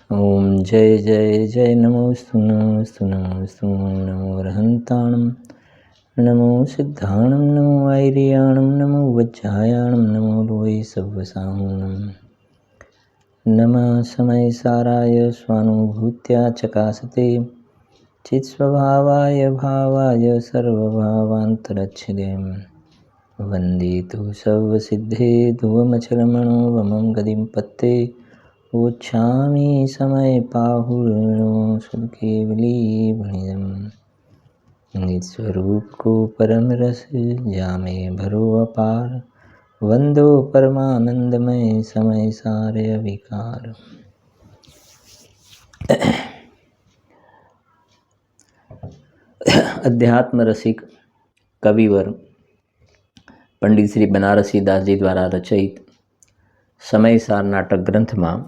ओम जय जय जय नमोस्तु नमोस्तु नमोस्तु नमो रहन्ताणं नमो सिद्धाणं नमो ऐरियाणं नमो वज्रायाणं नमो लोये सव्वसाहुणं नमः समयसाराय स्वानुभूत्या चकासते चित्स्वभावाय भावाय सर्वभावान्तरच्छिदें वन्दे तु सर्वसिद्धे ध्रुवमचलमणो वमं गतिं पत्ते उच्छामि समय पाहुर्णो सुकेवली भणिदम निज स्वरूप को परम रस जामे भरो अपार वंदो परमानंदमय समय सारे अविकार। अध्यात्म रसिक कविवर पंडित श्री बनारसी दास जी द्वारा रचित समयसार नाटक ग्रंथ में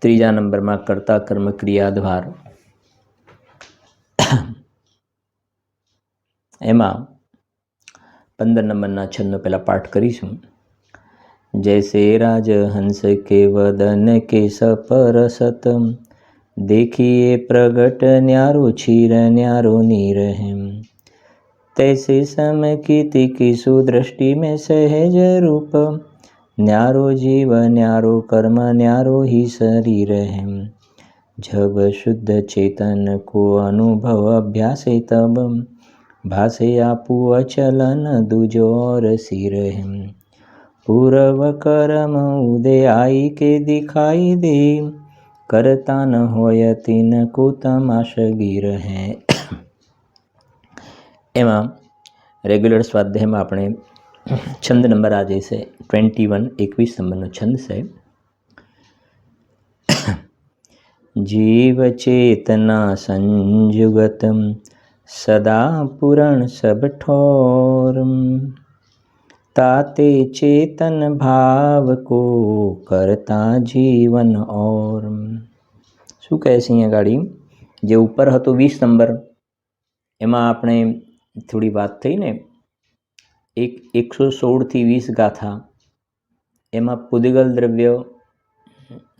त्रीजा नंबर में कर्ता कर्म क्रियाद्वार एमा 15 नंबरना छंदनो पहला पाठ करीशुं। जैसे राज हंस के वदन के सपरसत देखिए प्रगट न्यारो क्षीर न्यारो नीर है, तैसे समकीर्ति की सुदृष्टि में सहज रूप न्यारो जीव न्यारो कर्म न्यारो ही शरीर है। जब शुद्ध चेतन को अनुभव अभ्यासे तब भासे आपू अचलन दूजो और सिर है। पूर्व कर्म उदय आई के दिखाई दे करता न होय तीन को तमाशगीर है। एमा रेग्युलर स्वाध्याय में अपने छंद नंबर आ जैसे 21 नंबर छंद से जीव चेतना संयुगतम सदा पुरण सब ठोर ताते चेतन भाव को करता जीवन और। शू कहे छे अहींया गाड़ी जे ऊपर हतो 20 नंबर एमां आपणे थोड़ी बात थई ने 116 थी 20 गाथा एमां पुद्गल द्रव्य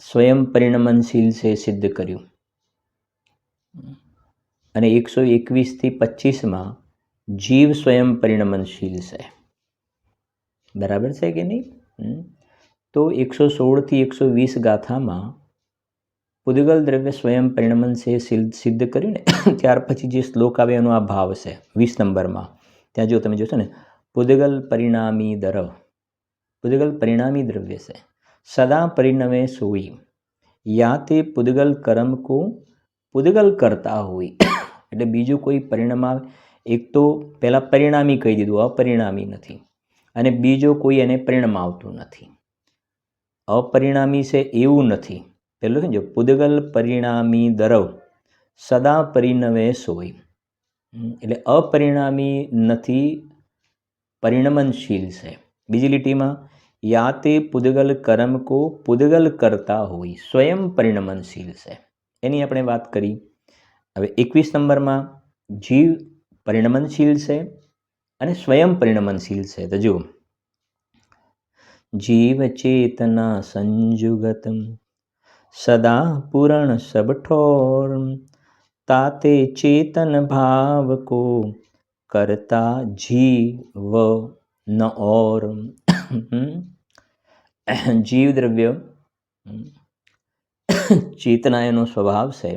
स्वयं परिणमनशील से सिद्ध कर्युं अने 121 थी 25 में जीव स्वयं परिणमनशील से बराबर है कि नहीं। तो 116 थी 120 गाथा में पुद्गल द्रव्य स्वयं परिणमन से सिद्ध कर्युं ने त्यार पछी जे श्लोक आवे एनो आ भाव है 20 नंबर में त्यां जो तमे जोशो ने पुद्गल परिणामी द्रव्य से सदा परिणमे सोई या ते पुद्गल कर्म को पुद्गल करता होई એટલે બીજું કોઈ પરિણામ આવે એક તો પહેલા પરિણામી કહી દીધું अपरिणामी નથી અને બીજો કોઈ એને પરિણામ આવતું નથી। अपरिणामी से એવું નથી પેલું છે જો પુદ્ગલ પરિણામી દરવ સદા પરિણમે સોઈ એટલે अपरिणामी નથી परिणमनशील से। બીજી લીટીમાં या ते पुद्गल कर्म को पुद्गल करता होई स्वयं परिणमनशील से एनी આપણે વાત કરી। હવે 21 નંબરમાં જીવ પરિણમનशील છે અને સ્વયં પરિણમનशील છે। તો જો जीव चेतना संयुगतम सदा पूर्ण सब ठोर ताते चेतन भाव को करता जीव न और। जीव द्रव्य चेतना एनो स्वभाव से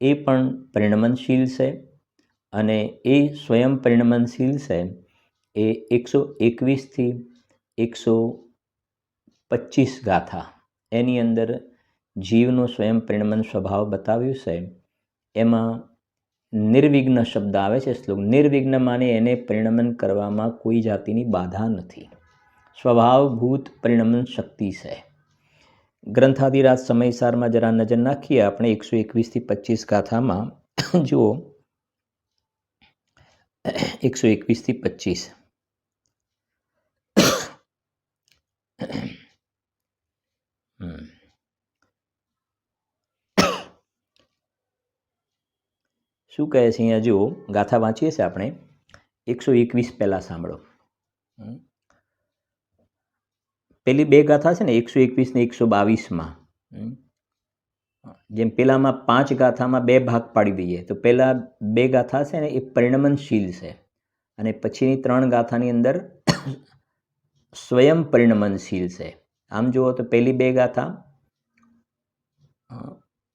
ए पण परिणमनशील से अने ए स्वयं परिणमनशील से। ए 121 थी 125 गाथा एनी अंदर जीवनो स्वयं परिणमन स्वभाव बताव्युं छे। एमां निर्विघ्न शब्द आवे छे श्लोक निर्विघ्न माने एने परिणमन करवामां कोई जातिनी बाधा नथी स्वभावभूत परिणमन शक्ति है। ग्रंथाधिराज समयसार में जरा नजर नाखीए आपणे 121 थी 25 गाथा में जुओ 121 थी 25 शू कहे छे अहींया जुओ गाथा वाँचीए छे आपणे 121 पहला सांभळो। पहली बे गाथा है ने 121 ने 122 में જેમ પેલામાં 5 ગાથામાં 2 ભાગ પાડી દઈએ તો પહેલા 2 ગાથા છે ને એ પરિણમનશીલ છે અને પછીની 3 ગાથાની અંદર સ્વયં પરિણમનશીલ છે. આમ જુઓ તો પહેલી 2 ગાથા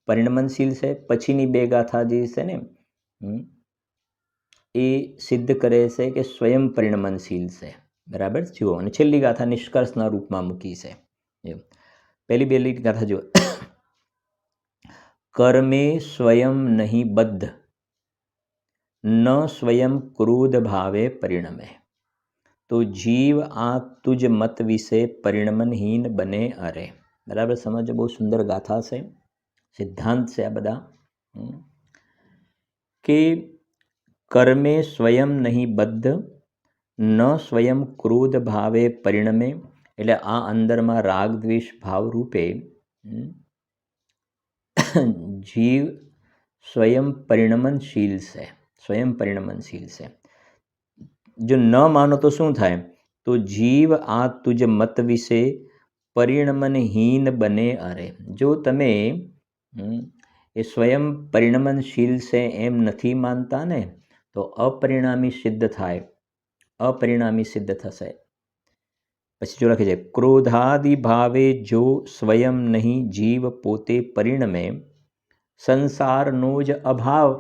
પરિણમનશીલ છે, પછીની 2 ગાથા જે છે ને એ સિદ્ધ કરે છે કે સ્વયં પરિણમનશીલ છે. બરાબર જુઓ, અને છેલ્લી ગાથા નિષ્કર્ષના રૂપમાં મૂકી છે. પહેલી ગાથા જુઓ. કર્મે સ્વયં નહીં બદ્ધ, ન સ્વયં ક્રોધ ભાવે પરિણમે, તો જીવ આ તુજ મત વિશે પરિણમનહીન બને અરે. બરાબર સમજો, બહુ સુંદર ગાથા છે, સિદ્ધાંત છે આ બધા. કે કર્મે સ્વયં નહીં બદ્ધ, ન સ્વયં ક્રોધ ભાવે પરિણમે, એટલે આ અંદરમાં રાગ દ્વેષ ભાવ રૂપે જીવ સ્વયં પરિણમનશીલ છે, સ્વયં પરિણમનશીલ છે. જો ન માનો તો શું થાય? તો જીવ આ તુજ મત વિશે પરિણમનહીન બને અરે. જો તમે એ સ્વયં પરિણમનશીલ છે એમ નથી માનતા ને, તો અપરિણામી સિદ્ધ થાય, અપરિણામી સિદ્ધ થશે. પછી જો લખે છે, ક્રોધાદિ ભાવે જો સ્વયં નહીં જીવ પોતે પરિણમે, સંસારનો જ અભાવ.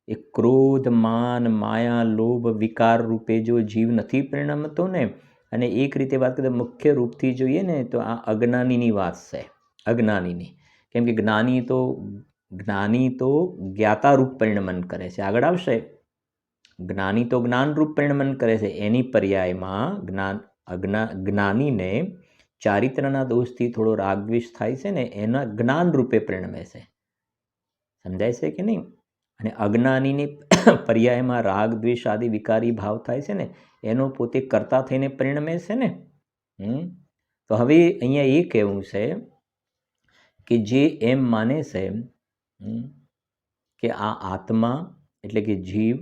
એ ક્રોધ માન માયા લોભ વિકાર રૂપે જો જીવ નથી પરિણમતો ને, અને એક રીતે વાત કરીએ મુખ્ય રૂપથી જોઈએ ને તો આ અજ્ઞાનીની વાત છે, અજ્ઞાનીની. કેમ કે જ્ઞાની તો જ્ઞાતારૂપ પરિણમન કરે છે, આગળ આવશે. જ્ઞાની તો જ્ઞાનરૂપ પરિણમન કરે છે, એની પર્યાયમાં જ્ઞાનીને ચારિત્રના દોષથી થોડો રાગદ્વેષ થાય છે ને, એના જ્ઞાન રૂપે પરિણમે છે. સમજાય છે કે નહીં? અને અજ્ઞાનીની પર્યાયમાં રાગ દ્વેષ આદિ વિકારી ભાવ થાય છે ને, એનો પોતે કર્તા થઈને પરિણમે છે ને. તો હવે અહીંયા એ કહેવું છે કે જે એમ માને છે કે આ આત્મા એટલે કે જીવ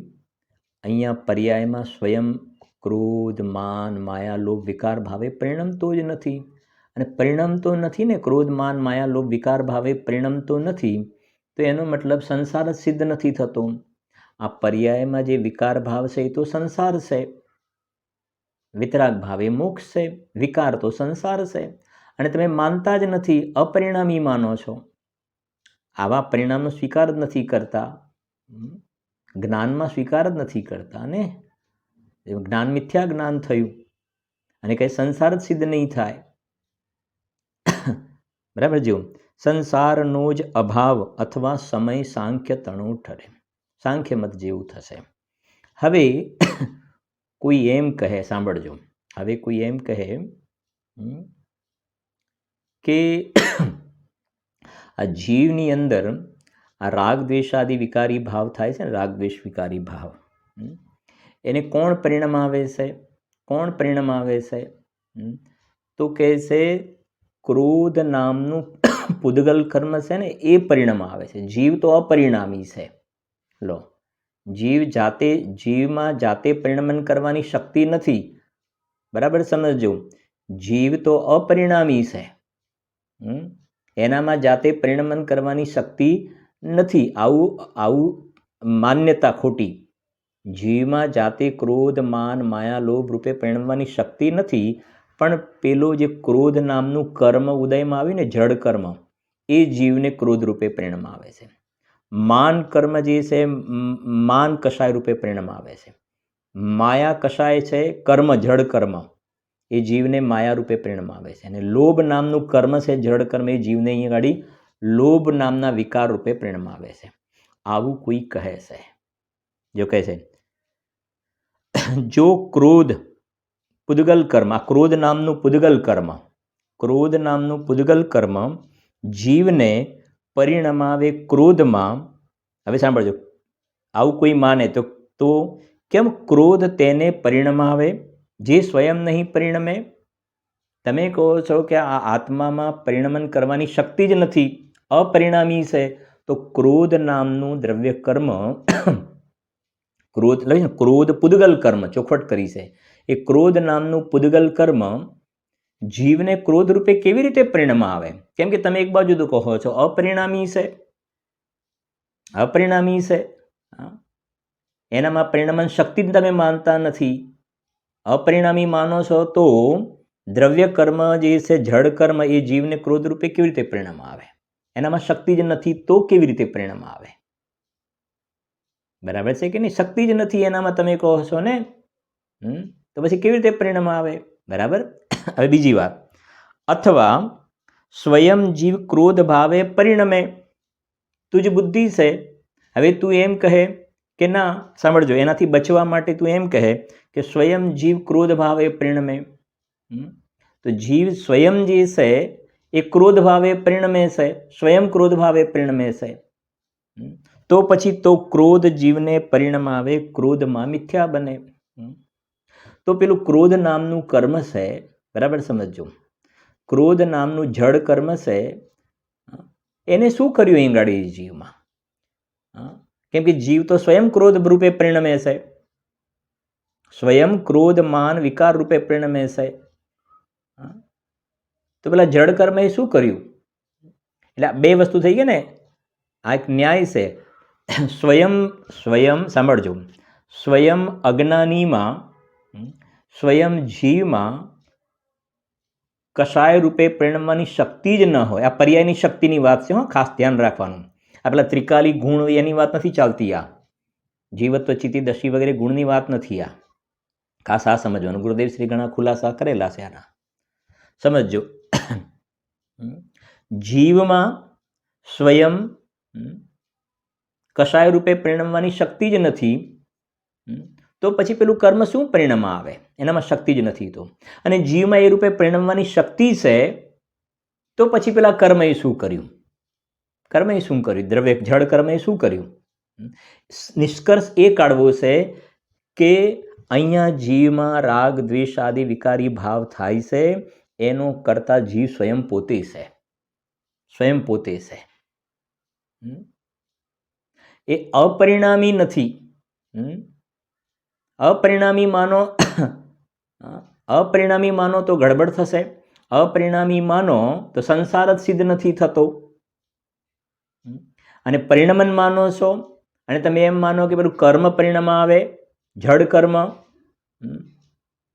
અહીંયા પર્યાયમાં સ્વયં ક્રોધ માન માયા લોભ વિકાર ભાવે પરિણમતો જ નથી, અને પરિણમતો નથી ને, ક્રોધ માન માયા લોભ વિકાર ભાવે પરિણમતો નથી, તો એનો મતલબ સંસાર જ સિદ્ધ નથી થતો. આ પર્યાયમાં જે વિકાર ભાવ છે એ તો સંસાર છે, વિતરાગ ભાવ એ મોક્ષ છે, વિકાર તો સંસાર છે, અને તમે માનતા જ નથી, અપરિણામી માનો છો. આવા પરિણામનો સ્વીકાર જ નથી કરતા, જ્ઞાનમાં સ્વીકાર જ નથી કરતા ને. જ્ઞાન મિથ્યા જ્ઞાન થયું, અને કંઈ સંસાર જ સિદ્ધ નહીં થાય. બરાબર જો, સંસારનો જ અભાવ અથવા સમય સાંખ્ય તણું ઠરે, સાંખ્ય મત જેવું થશે. હવે કોઈ એમ કહે, સાંભળજો, હવે કોઈ એમ કહે કે આ જીવની અંદર આ રાગ દ્વેષાદિ વિકારી ભાવ થાય છે ને, રાગ દ્વેષ વિકારી ભાવ, એને કોણ પરિણામ આવે છે? કોણ પરિણામ આવે છે? તો કહે છે ક્રોધ નામનું પૂદગલ કર્મ છે ને, એ પરિણામ આવે છે. જીવ તો અપરિણામી છે. લો, જીવમાં જાતે પરિણમન કરવાની શક્તિ નથી. બરાબર સમજો, જીવ તો અપરિણામી છે, એનામાં જાતે પરિણમન કરવાની શક્તિ નથી. આવું માન્યતા ખોટી. જીવમાં જાતે ક્રોધ માન માયા લોભ રૂપે પરિણમવાની શક્તિ નથી, પણ પેલો જે ક્રોધ નામનું કર્મ ઉદયમાં આવ્યું ને, જડ કર્મ, એ જીવને ક્રોધ રૂપે પરિણામ આવે છે. માન કર્મ જે છે, માન કષાય રૂપે પરિણામ આવે છે. માયા કષાય છે કર્મ, જડ કર્મ, એ જીવને માયા રૂપે પરિણામ આવે છે. અને લોભ નામનું કર્મ છે, જડ કર્મ, એ જીવને અહીંયા ગાડી લોભ નામના વિકાર રૂપે પરિણામ આવે છે. આવું કોઈ કહે છે. જો કહે છે જો ક્રોધ પૂદગલ કર્મ, આ ક્રોધ નામનું પૂદગલ કર્મ, ક્રોધ નામનું પૂદગલ કર્મ જીવને પરિણમાવે ક્રોધમાં. હવે સાંભળજો, આવું કોઈ માને તો કેમ ક્રોધ તેને પરિણમાવે જે સ્વયં નહીં પરિણમે? તમે કહો છો કે આ આત્મામાં પરિણમન કરવાની શક્તિ જ નથી, અપરિણામી છે, તો ક્રોધ નામનું દ્રવ્ય કર્મ, ક્રોધ પૂદગલ કર્મ ચોખવટ કરી છે, એ ક્રોધ નામનું પૂદગલ કર્મ જીવને ક્રોધ રૂપે કેવી રીતે પરિણામ આવે? કેમ કે તમે એક બાજુ તો કહો છો અપરિણામી છે, અપરિણામી છે, એનામાં પરિણામન શક્તિ તમે માનતા નથી. અપરિણામી માનો છો તો દ્રવ્ય કર્મ જે છે, જડ કર્મ, એ જીવને ક્રોધ રૂપે કેવી રીતે પરિણામ આવે? એનામાં શક્તિ જ નથી તો કેવી રીતે પરિણામ આવે? બરાબર છે કે નહીં? શક્તિ જ નથી એનામાં, તમે કહો છો ને, તો પછી કેવી રીતે પરિણામ આવે? બરાબર. હવે બીજી વાત, અથવા સ્વયં જીવ ક્રોધ ભાવે પરિણમે. તું જે બુદ્ધિ છે, હવે તું એમ કહે કે ના, સાંભળજો, એનાથી બચવા માટે તું એમ કહે કે સ્વયં જીવ ક્રોધ ભાવે પરિણમે. તો જીવ સ્વયં જે છે એ ક્રોધ ભાવે પરિણમે છે, સ્વયં ક્રોધ ભાવે પરિણમે છે. તો પછી તો ક્રોધ જીવને પરિણામ આવે, ક્રોધમાં મિથ્યા બને. તો પેલું ક્રોધ નામનું કર્મ છે, બરાબર સમજો, ક્રોધ નામનું જડ કર્મ છે, એને શું કર્યું એમ ગાડી જીવમાં? કેમ કે જીવ તો સ્વયં ક્રોધ રૂપે પરિણમે છે, સ્વયં ક્રોધ માન વિકાર રૂપે પરિણમે છે. તો પેલા જડ કર્મ એ શું કર્યું? એટલે બે વસ્તુ થઈ ગઈ ને. આ એક ન્યાય છે. સ્વયં સાંભળજો, સ્વયં અજ્ઞાનીમાં, સ્વયં જીવમાં કશાય રૂપે પરિણમવાની શક્તિ જ ન હોય. આ પર્યાયની શક્તિની વાત છે, ખાસ ધ્યાન રાખવાનું. આ પેલા ત્રિકાલી ગુણ એની વાત નથી ચાલતી. આ જીવત્વ, ચિત્તિ, દશી વગેરે ગુણની વાત નથી. આ ખાસ આ સમજવાનું. ગુરુદેવ શ્રી ઘણા ખુલાસા કરેલા છે આના, સમજો. જીવમાં સ્વયં કશાય રૂપે પરિણમવાની શક્તિ જ નથી, તો પછી પેલું કર્મ શું પરિણામ આવે? એનામાં શક્તિ જ નથી તો. અને જીવમાં એ રૂપે પરિણમવાની શક્તિ છે, તો પછી પેલા કર્મ એ શું કર્યું? કર્મ એ શું કર્યું? દ્રવ્ય જડ કર્મ એ શું કર્યું? નિષ્કર્ષ એ કાઢવો છે કે અહીંયા જીવમાં રાગ, દ્વેષ આદિ વિકારી ભાવ થાય છે, એનો કરતા જીવ સ્વયં પોતે છે, સ્વયં પોતે છે. એ અપરિણામી નથી. અપરિણામી માનો, અપરિણામી માનો તો ગડબડ થશે. અપરિણામી માનો તો સંસાર જ સિદ્ધ નથી થતો. અને પરિણમન માનો છો અને તમે એમ માનો કે પેલું કર્મ પરિણામ આવે, જડ કર્મ,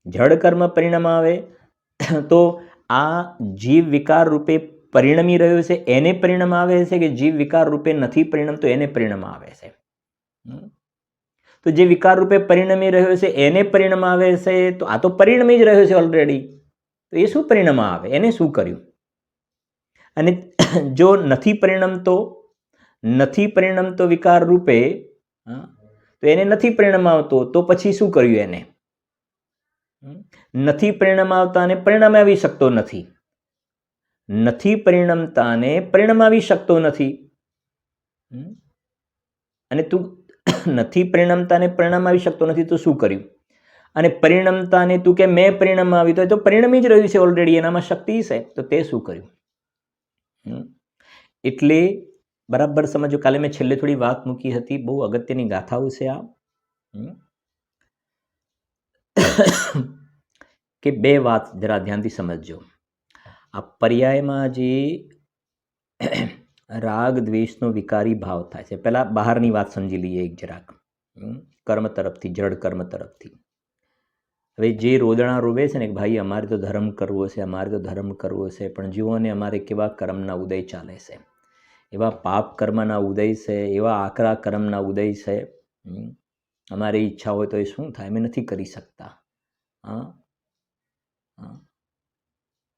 જડ કર્મ પરિણામ આવે, તો આ જીવ વિકાર રૂપે પરિણમી રહ્યો છે એને પરિણામ આવે છે, કે જીવ વિકાર રૂપે નથી પરિણમતો એને પરિણામ આવે છે? તો જે વિકાર રૂપે પરિણમી રહ્યો છે એને પરિણામ આવે છે, તો આ તો પરિણમી જ રહ્યો છે ઓલરેડી. તો એ શું પરિણામ આવે? એને શું કર્યું? અને જો નથી પરિણમતો, નથી પરિણમતો વિકાર રૂપે, તો એને નથી પરિણામ આવતો, તો પછી શું કર્યું એને? નથી પરિણામ આવતાને પરિણામ આવી શકતો નથી, નથી પરિણમતાને પરિણામ આવી શકતો નથી. અને તું નથી પરિણમતાને પરિણામ આવી શકતો નથી, તો શું કર્યું? અને પરિણમતાને તું કે મેં પરિણામ આવી, તો એ તો પરિણમી જ રહ્યું છે ઓલરેડી, એનામાં શક્તિ છે, તો તે શું કર્યું? એટલે બરાબર સમજો. કાલે મેં છેલ્લે થોડી વાત મૂકી હતી, બહુ અગત્યની ગાથાઓ છે આ, કે બે વાત જરા ધ્યાનથી સમજજો. આ પર્યાયમાં જે રાગ દ્વેષનો વિકારી ભાવ થાય છે, પહેલા બહારની વાત સમજી લઈએ એક જરાક, કર્મ તરફથી, જડ કર્મ તરફથી. હવે જે રોદણા રોવે છે ને કે ભાઈ અમારે તો ધર્મ કરવો છે, અમારે તો ધર્મ કરવો છે, પણ જુઓ ને અમારે કેવા કર્મના ઉદય ચાલે છે, એવા પાપ કર્મના ઉદય છે, એવા આકરા કર્મના ઉદય છે. અમારી ઈચ્છા હોય તો એ શું થાય? અમે નથી કરી શકતા.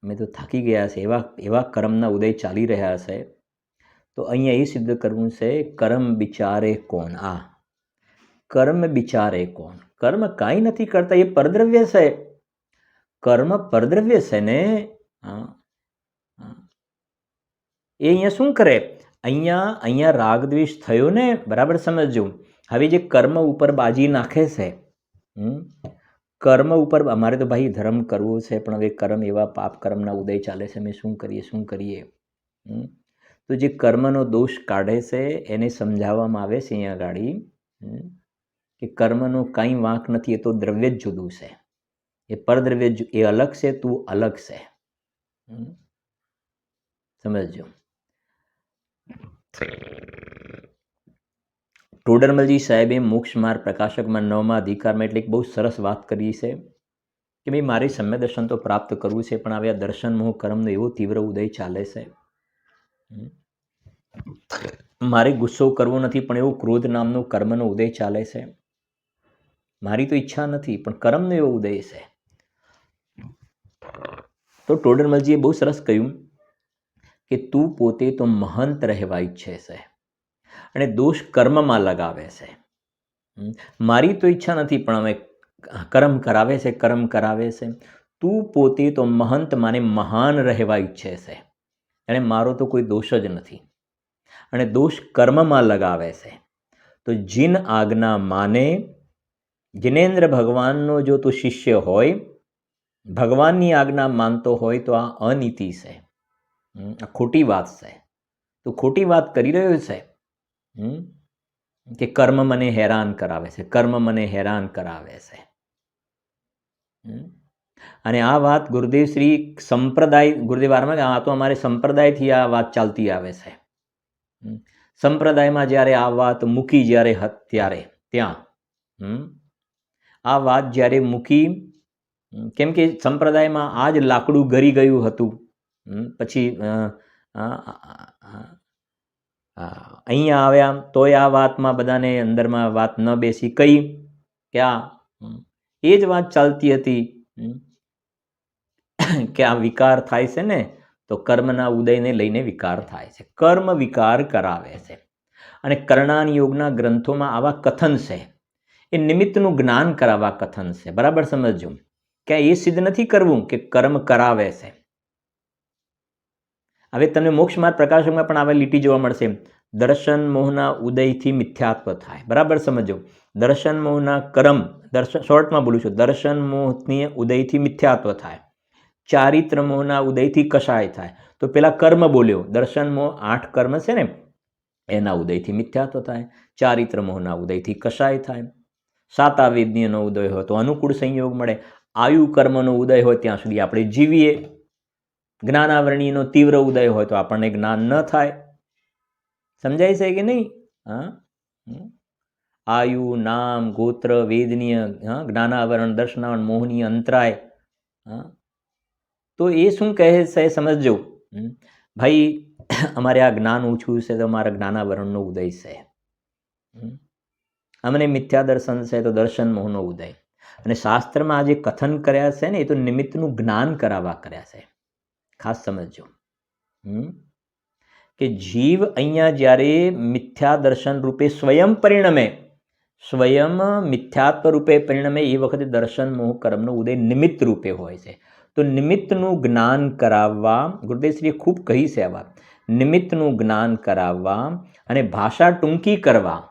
અમે તો થાકી ગયા છે, એવા કર્મના ઉદય ચાલી રહ્યા છે. તો અહીંયા એ સિદ્ધ કરવું છે, કર્મ બિચારે કોણ? આ કર્મ બિચારે કોણ? કર્મ કાંઈ નથી કરતા, એ પરદ્રવ્ય છે. કર્મ પરદ્રવ્ય છે ને. એ અહીંયા શું કરે? અહીંયા રાગદ્વેષ થયો ને, બરાબર સમજજો. હવે જે કર્મ ઉપર બાજી નાખે છે, કર્મ ઉપર અમારે તો ભાઈ ધર્મ કરવો છે, પણ હવે કર્મ એવા પાપ કર્મના ઉદય ચાલે છે, અમે શું કરીએ, શું કરીએ? તો જે કર્મનો દોષ કાઢે છે એને સમજાવવામાં આવે છે અહીંયા ગાડી, કે કર્મનો કાંઈ વાંક નથી, એ તો દ્રવ્ય જ જુદું છે, એ પરદ્રવ્ય એ અલગ છે, તું અલગ છે. સમજો. ટોડરમલજી સાહેબે મોક્ષ માર્ગ પ્રકાશકમાં 9મા અધિકારમાં એટલે એક બહુ સરસ વાત કરી છે કે ભાઈ મારે સમ્ય દર્શન તો પ્રાપ્ત કરવું છે, પણ હવે આ દર્શન મોહ કર્મનો એવો તીવ્ર ઉદય ચાલે છે, મારે ગુસ્સો કરવો નથી પણ એવો ક્રોધ નામનો કર્મનો ઉદય ચાલે છે. મારી તો ઈચ્છા નથી પણ કર્મનો એવો ઉદય છે. તો ટોડરમલજીએ બહુ સરસ કહ્યું કે તું પોતે તો મહંત રહેવા ઈચ્છે છે અને દોષ કર્મમાં લગાવે છે. મારી તો ઈચ્છા નથી પણ અમે કર્મ કરાવે છે, કર્મ કરાવે છે. તું પોતે તો મહંત માને મહાન રહેવા ઈચ્છે છે અને મારો તો કોઈ દોષ જ નથી અને દોષ કર્મમાં લગાવે છે. તો જીન આજ્ઞા માને, જિનેન્દ્ર ભગવાનનો જો તું શિષ્ય હોય, ભગવાનની આજ્ઞા માનતો હોય તો આ અનીતિ છે, આ ખોટી વાત છે. તું ખોટી વાત કરી રહ્યો છે કે કર્મ મને હેરાન કરાવે છે, કર્મ મને હેરાન કરાવે છે. અને આ વાત ગુરુદેવ શ્રી સંપ્રદાય, ગુરુદેવ વારમાં આ તો અમારે સંપ્રદાયથી આ વાત ચાલતી આવે છે. સંપ્રદાયમાં જ્યારે આ વાત મૂકી, જ્યારે ત્યારે ત્યાં આ વાત જ્યારે મૂકી, કેમ કે સંપ્રદાયમાં આ જ લાકડું ગરી ગયું હતું. પછી અહીંયા આવ્યા તોય આ વાતમાં બધાને અંદરમાં વાત ન બેસી. કઈ કે આ એ જ વાત ચાલતી હતી કે આ વિકાર થાય છે ને તો કર્મના ઉદયને લઈને વિકાર થાય છે, કર્મ વિકાર કરાવે છે. અને કરણાન યોગના ગ્રંથોમાં આવા કથન છે, એ નિમિત્તનું જ્ઞાન કરાવવા કથન છે. બરાબર સમજજો કે એ સિદ્ધ નથી કરવું કે કર્મ કરાવે છે. હવે તમને મોક્ષ માર્ગ પ્રકાશકમાં પણ આવા લીટી જોવા મળશે, દર્શન મોહના ઉદયથી મિથ્યાત્વ થાય. બરાબર સમજો, દર્શન મોહના કર્મ, શોર્ટમાં બોલું છું, દર્શન મોહની ઉદયથી મિથ્યાત્વ થાય, ચારિત્ર મોહના ઉદયથી કશાય થાય. તો પેલા કર્મ બોલ્યો, દર્શન મોહ 8 કર્મ છે ને એના ઉદયથી મિથ્યાત્વ થાય, ચારિત્ર મોહના ઉદયથી કશાય થાય, સાતાવેદ્યનો ઉદય હોય તો અનુકૂળ સંયોગ મળે, આયુ કર્મનો ઉદય હોય ત્યાં સુધી આપણે જીવીએ, જ્ઞાનાવરણીનો તીવ્ર ઉદય હોય તો આપણને જ્ઞાન ન થાય. સમજાય છે કે નહીં? આયુ, નામ, ગોત્ર, વેદનીય, જ્ઞાનાવરણ, દર્શનાવરણ, મોહનીય, અંતરાય. તો એ શું કહે છે સમજજો, ભાઈ અમારે આ જ્ઞાન ઓછું છે તો અમારા જ્ઞાનાવરણનો ઉદય છે, અમને મિથ્યા દર્શન છે તો દર્શન મોહનો ઉદય. અને શાસ્ત્રમાં આ જે કથન કર્યા છે ને એ તો નિમિત્તનું જ્ઞાન કરાવવા કર્યા છે. ખાસ સમજજો કે જીવ અહીંયા જ્યારે મિથ્યા દર્શન રૂપે સ્વયં પરિણમે, સ્વયં મિથ્યાત્વ રૂપે પરિણમે, એ વખતે દર્શન મોહ કર્મનો ઉદય નિમિત્ત રૂપે હોય છે. તો નિમિત્તનું જ્ઞાન કરાવવા, ગુરુદેવશ્રીએ ખૂબ કહી છે આ વાત, નિમિત્તનું જ્ઞાન કરાવવા અને ભાષા ટૂંકી કરવા,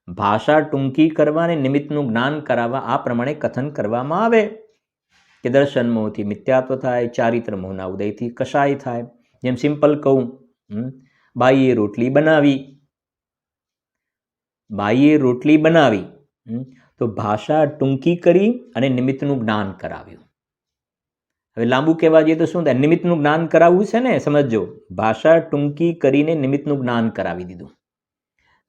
ભાષા ટૂંકી કરવા અને નિમિત્તનું જ્ઞાન કરાવવા, આ પ્રમાણે કથન કરવામાં આવે કે દર્શન મોહથી મિથ્યાત્વ થાય, ચારિત્ર મોહના ઉદયથી કશાય થાય. જેમ સિમ્પલ કહું, બાઈએ રોટલી બનાવી, બાઈએ રોટલી બનાવી તો ભાષા ટૂંકી કરી અને નિમિત્તનું જ્ઞાન કરાવ્યું. હવે લાંબુ કહેવા જઈએ તો શું થાય? નિમિત્તનું જ્ઞાન કરાવવું છે ને, સમજો, ભાષા ટૂંકી કરીને નિમિત્તનું જ્ઞાન કરાવી દીધું.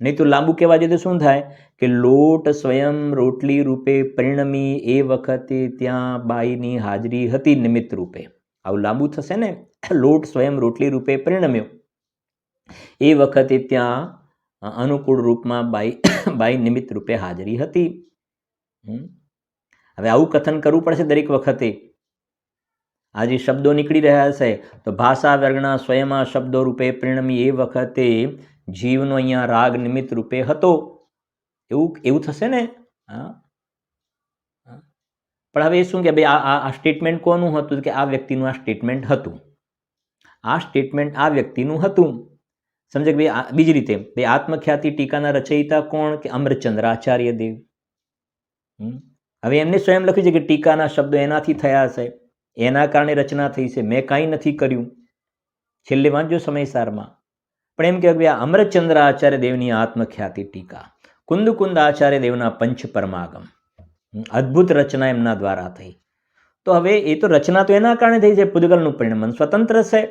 નહીં તો લાંબુ કહેવા જઈએ તો શું થાય કે લોટ સ્વયં રોટલી રૂપે પરિણમી, એ વખતે ત્યાં બાઈની હાજરી હતી નિમિત્ત રૂપે. આવું લાંબુ થશે ને, લોટ સ્વયં રોટલી રૂપે પરિણમ્યો, એ વખતે ત્યાં અનુકૂળ રૂપમાં બાઈ નિમિત્ત રૂપે હાજરી હતી. હવે આવું કથન કરવું પડશે દરેક વખતે. આ જે શબ્દો નીકળી રહ્યા છે તો ભાષા વર્ગના સ્વયંમાં શબ્દો રૂપે પરિણમી, એ વખતે જીવનો અહીંયા રાગ નિમિત્ત રૂપે હતો, એવું થશે ને. પણ હવે શું કે ભાઈ આ સ્ટેટમેન્ટ કોનું હતું? કે આ વ્યક્તિનું આ સ્ટેટમેન્ટ હતું, આ સ્ટેટમેન્ટ આ વ્યક્તિનું હતું. સમજે કે ભાઈ બીજી રીતે, ભાઈ આત્મખ્યાતિ ટીકાના રચયિતા કોણ? કે અમૃતચંદ્રાચાર્ય દેવ. હવે એમને સ્વયં લખ્યું છે કે ટીકાના શબ્દો એનાથી થયા છે, એના કારણે રચના થઈ છે, મેં કાંઈ નથી કર્યું. છેલ્લે વાંચજો સમયસારમાં. પણ એમ કે ભાઈ અમૃતચંદ્ર આચાર્ય દેવની આત્મખ્યાતિ ટીકા, કુંદ આચાર્ય દેવના પંચ પરમાગમ, અદ્ભુત રચના એમના દ્વારા થઈ. તો હવે એ તો રચના તો એના કારણે થઈ છે, પૂદગલનું પરિણમન સ્વતંત્ર છે,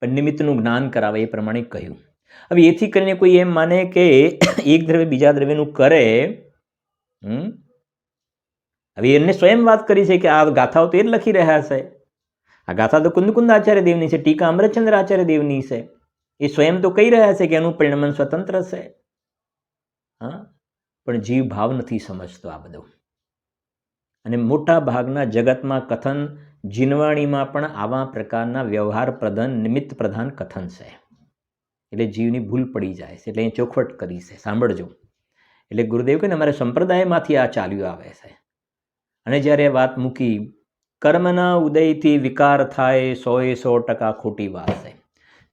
પણ નિમિત્તનું જ્ઞાન કરાવે એ પ્રમાણે કહ્યું. હવે એથી કરીને કોઈ એમ માને કે એક દ્રવ્ય બીજા દ્રવ્યનું કરે, હવે એમને સ્વયં વાત કરી છે કે આ ગાથાઓ તો એ જ લખી રહ્યા છે. આ ગાથા તો કુંદકુંદ આચાર્ય દેવની છે, ટીકા અમૃતચંદ્ર આચાર્ય દેવની છે. એ સ્વયં તો કહી રહ્યા છે કે એનું પરિણમન સ્વતંત્ર છે. હા, પણ જીવ ભાવ નથી સમજતો આ બધું. અને મોટા ભાગના જગતમાં કથન, જીનવાણીમાં પણ આવા પ્રકારના વ્યવહાર પ્રધાન, નિમિત્ત પ્રધાન કથન છે. એટલે જીવની ભૂલ પડી જાય છે. એટલે એ ચોખવટ કરી છે, સાંભળજો. એટલે ગુરુદેવ કહે ને અમારે સંપ્રદાયમાંથી આ ચાલ્યું આવે છે. અને જ્યારે વાત મૂકી, કર્મના ઉદયથી વિકાર થાય 100% ખોટી વાત છે.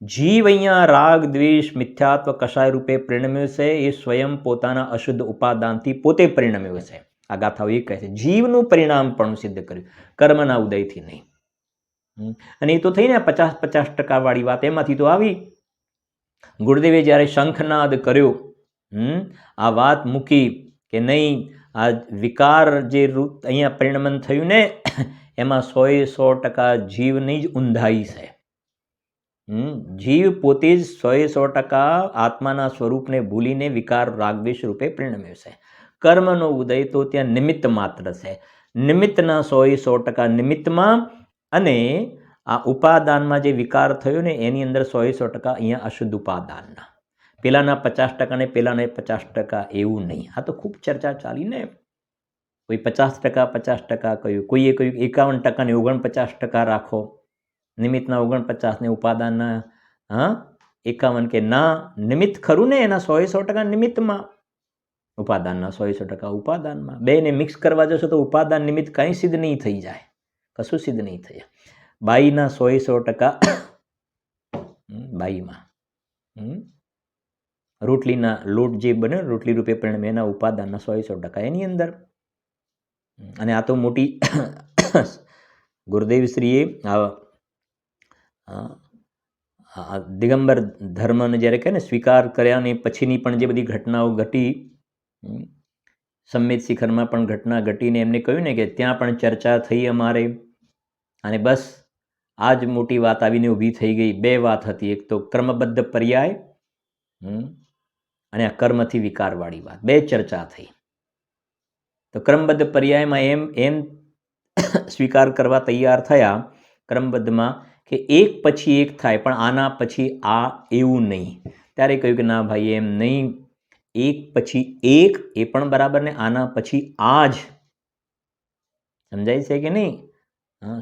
જીવ અહીંયા રાગ દ્વેષ મિથ્યાત્વ કશાય રૂપે પરિણમ્યો છે, એ સ્વયં પોતાના અશુદ્ધ ઉપાદાનથી પોતે પરિણમ્યો છે. આ ગાથાઓ એ કહે છે જીવનું પરિણામ પણ સિદ્ધ કર્યું, કર્મના ઉદયથી નહીં. અને એ તો થઈ ને 50% વાળી વાત, એમાંથી તો આવી. ગુરુદેવે જ્યારે શંખનાદ કર્યો, આ વાત મૂકી કે નહીં, આ વિકાર જે રૂપ અહીંયા પરિણમન થયું ને, એમાં 100% જીવની જ ઊંધાઈ છે. જીવ પોતે જ 100% આત્માના સ્વરૂપને ભૂલીને વિકાર રાગદ્વેષ રૂપે પરિણમ્યો છે. કર્મનો ઉદય તો ત્યાં નિમિત્ત માત્ર છે. નિમિત્તના 100% નિમિત્તમાં, અને આ ઉપાદાનમાં જે વિકાર થયો ને એની અંદર 100% અહીંયા અશુદ્ધ ઉપાદાનના. પેલાના 50% ને પેલાના 50% એવું નહીં. આ તો ખૂબ ચર્ચા ચાલી ને. કોઈ 50% 50% કહ્યું, કોઈએ કહ્યું 51% ને 49% રાખો, નિમિત્તના 49 ને ઉપાદાનના 51, કે ના, નિમિત્ત ખરું ને એના 100% નિમિત્તમાં, ઉપાદાનના 100% ઉપાદાનમાં. બેને મિક્સ કરવા જશો તો ઉપાદાન નિમિત્ત કંઈ સિદ્ધ નહીં થઈ જાય, કશું સિદ્ધ નહીં થઈ જાય. બાઈના 100% બાઈમાં, રોટલીના લોટ જે બને રોટલી રૂપે પરિણમે એના ઉપાદાનના 100% એની અંદર. અને આ તો મોટી ગુરુદેવશ્રીએ દિગંબર ધર્મને જ્યારે કહે ને સ્વીકાર કર્યા ને પછીની પણ જે બધી ઘટનાઓ ઘટી, સંમેદ શિખરમાં પણ ઘટના ઘટીને એમને કહ્યું ને કે ત્યાં પણ ચર્ચા થઈ અમારે, અને બસ આ જ મોટી વાત આવીને ઊભી થઈ ગઈ. બે વાત હતી, એક તો કર્મબદ્ધ પર્યાય અને આ કર્મથી વિકારવાળી વાત, બે ચર્ચા થઈ. તો ક્રમબદ્ધ પર્યાયમાં એમ સ્વીકાર કરવા તૈયાર થયા ક્રમબદ્ધમાં કે એક પછી એક થાય, પણ આના પછી આ એવું નહીં. ત્યારે કહ્યું કે ના ભાઈ એમ નહીં, એક પછી એક એ પણ બરાબર ને આના પછી આ જ. સમજાય છે કે નહીં?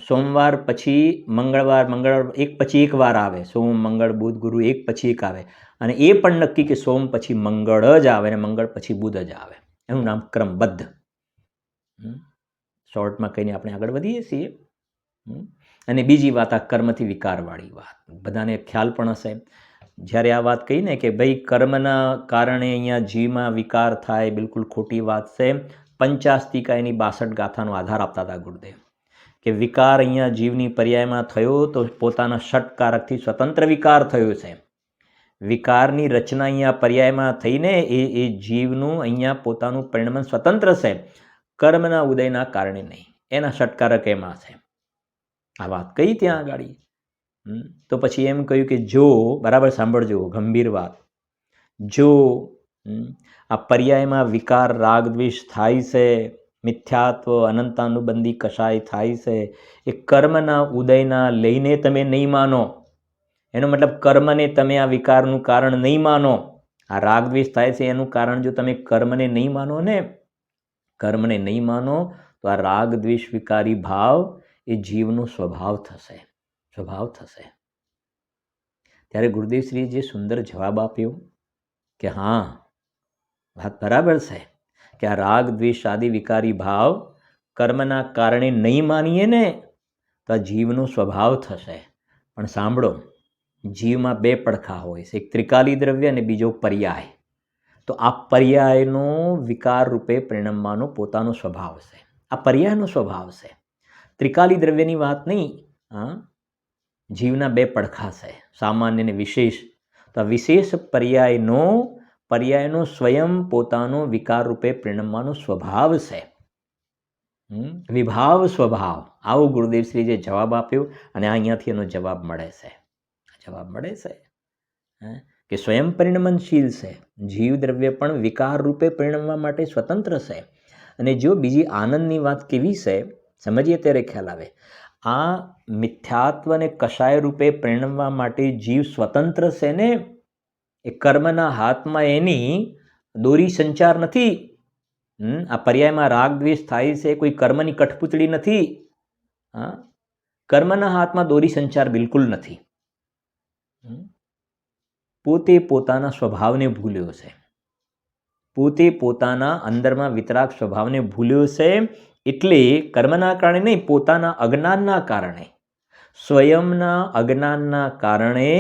સોમવાર પછી મંગળવાર, મંગળવાર એક પછી એક વાર આવે, સોમ મંગળ બુધ ગુરુ એક પછી એક આવે, અને એ પણ નક્કી કે સોમ પછી મંગળ જ આવે અને મંગળ પછી બુધ જ આવે. એનું નામ ક્રમબદ્ધ. શોર્ટમાં કહીને આપણે આગળ વધીએ છીએ. અને બીજી વાત આ કર્મથી વિકારવાળી વાત, બધાને ખ્યાલ પણ હશે. જ્યારે આ વાત કહી ને કે ભાઈ કર્મના કારણે અહીંયા જીવમાં વિકાર થાય, બિલકુલ ખોટી વાત છે. પંચાસ્તિકા એની 62 ગાથાનો આધાર આપતા હતા ગુરુદેવ, કે વિકાર અહીંયા જીવની પર્યાયમાં થયો તો પોતાના ષટકારકથી સ્વતંત્ર વિકાર થયો છે. વિકારની રચના અહીંયા પર્યાયમાં થઈને એ જીવનું અહીંયા પોતાનું પરિણમન સ્વતંત્ર છે, કર્મના ઉદયના કારણે નહીં. એના ષટકારક એમાં છે. આ વાત કહી ત્યાં આગળ. તો પછી એમ કહ્યું કે જો, બરાબર સાંભળજો, ગંભીર વાત, જો આ પર્યાયમાં વિકાર રાગ દ્વેષ થાય છે, મિથ્યાત્વ અનંતાનુબંધી કશાય થાય છે, એ કર્મના ઉદયના લઈને તમે નહીં માનો. એનો મતલબ કર્મને તમે આ વિકારનું કારણ નહીં માનો. આ રાગ દ્વેષ થાય છે એનું કારણ જો તમે કર્મને નહીં માનો ને, કર્મને નહીં માનો, તો આ રાગ દ્વેષ વિકારી ભાવ એ જીવનો સ્વભાવ થશે, સ્વભાવ થશે. ત્યારે ગુરુદેવશ્રીએ જે સુંદર જવાબ આપ્યો કે હા વાત બરાબર છે, કે આ રાગ દ્વેષ આદિ વિકારી ભાવ કર્મના કારણે નહીં માનીએ ને તો આ જીવનો સ્વભાવ થશે. પણ સાંભળો, જીવમાં બે પડખા હોય છે, એક ત્રિકાલી દ્રવ્ય અને બીજો પર્યાય. તો આ પર્યાયનો વિકાર રૂપે પરિણમવાનો પોતાનો સ્વભાવ છે. આ પર્યાયનો સ્વભાવ છે, ત્રિકાલી દ્રવ્યની વાત નહીં. જીવના બે પડખા છે, સામાન્ય અને વિશેષ. તો આ વિશેષ પર્યાયનો સ્વયં પોતાનો વિકાર રૂપે પરિણમવાનો સ્વભાવ છે. વિભાવ સ્વભાવ, આવો ગુરુદેવશ્રીએ જવાબ આપ્યો અને અહીંયાથી એનો જવાબ મળે છે કે સ્વયં પરિણમનશીલ છે. જીવ દ્રવ્ય પણ વિકાર રૂપે પરિણમવા માટે સ્વતંત્ર છે. અને જો બીજી આનંદની વાત કેવી છે સમજીએ ત્યારે ખ્યાલ આવે. આ મિથ્યાત્વને કષાય રૂપે પરિણમવા માટે જીવ સ્વતંત્ર છે ને, એ કર્મના હાથમાં એની દોરી સંચાર નથી. આ પર્યાયમાં રાગ દ્વેષ થાય છે, કોઈ કર્મની કઠપૂતળી નથી. કર્મના હાથમાં દોરી સંચાર બિલકુલ નથી. પોતે પોતાના સ્વભાવને ભૂલ્યો છે, પોતે પોતાના અંદરમાં વિતરાગ સ્વભાવને ભૂલ્યો છે. એટલે કર્મના કારણે નહીં, પોતાના અજ્ઞાનના કારણે, સ્વયંના અજ્ઞાનના કારણે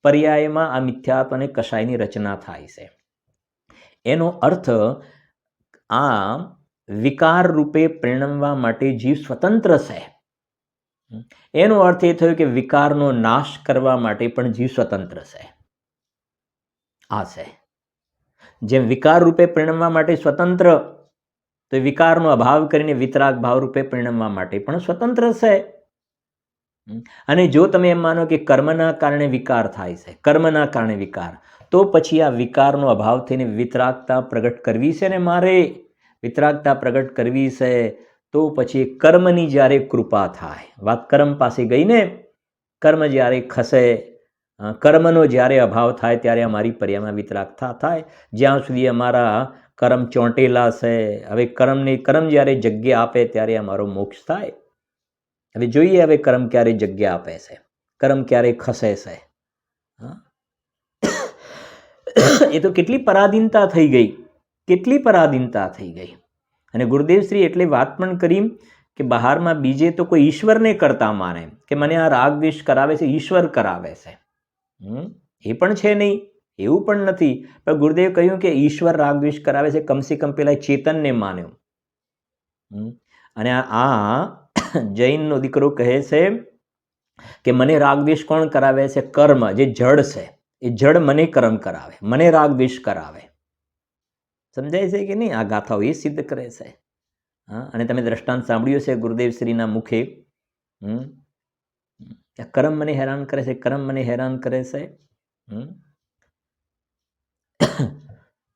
પર્યાયમાં આ મિથ્યાત્વ અને કષાયની રચના થાય છે. એનો અર્થ આ વિકાર રૂપે પરિણમવા માટે જીવ સ્વતંત્ર છે. એનો અર્થ એ થયો કે વિકારનો નાશ કરવા માટે પણ જીવ સ્વતંત્ર છે. આ છે જેમ વિકાર રૂપે પરિણમવા માટે સ્વતંત્ર, તો વિકારનો અભાવ કરીને વિતરાગ ભાવ રૂપે પરિણમવા માટે પણ સ્વતંત્ર છે. અને જો તમે એમ માનો કે કર્મના કારણે વિકાર થાય છે, કર્મના કારણે વિકાર, તો પછી આ વિકારનો અભાવ થઈને વિતરાગતા પ્રગટ કરવી છે ને મારે, વિતરાગતા પ્રગટ કરવી છે, તો પછી કર્મની જ્યારે કૃપા થાય, વાત કર્મ પાસે ગઈ ને, કર્મ જ્યારે ખસે, કર્મનો જ્યારે અભાવ થાય ત્યારે અમારી પર્યાયમાં વિતરાગતા થાય. જ્યાં સુધી અમારા કર્મ ચોંટેલા છે, હવે કર્મ જ્યારે જગ્યા આપે ત્યારે અમારો મોક્ષ થાય. હવે જોઈએ હવે કર્મ ક્યારે જગ્યા આપે છે, કર્મ ક્યારે ખસે છે. એ તો કેટલી પરાધીનતા થઈ ગઈ, કેટલી પરાધીનતા થઈ ગઈ. અને ગુરુદેવશ્રી એટલે વાત પણ કરી કે બહારમાં બીજે તો કોઈ ઈશ્વરને કરતા માને કે મને આ રાગ દ્વેષ કરાવે છે, ઈશ્વર કરાવે છે. એ પણ છે નહીં, એવું પણ નથી. પણ ગુરુદેવ કહ્યું કે ઈશ્વર રાગ દ્વેષ કરાવે છે, કમસે કમ પેલા ચેતનને માન્યો. અને આ જૈનનો દીકરો કહે છે કે મને રાગ દ્વેષ કોણ કરાવે છે? કર્મ, જે જડ છે, એ જડ મને કર્મ કરાવે, મને રાગ દ્વેષ કરાવે. સમજાય છે કે નહીં? આ ગાથાઓ એ સિદ્ધ કરે છે. અને તમે દ્રષ્ટાંત સાંભળ્યું છે ગુરુદેવશ્રીના મુખે, કર્મ મને હેરાન કરે છે, કર્મ મને હેરાન કરે છે.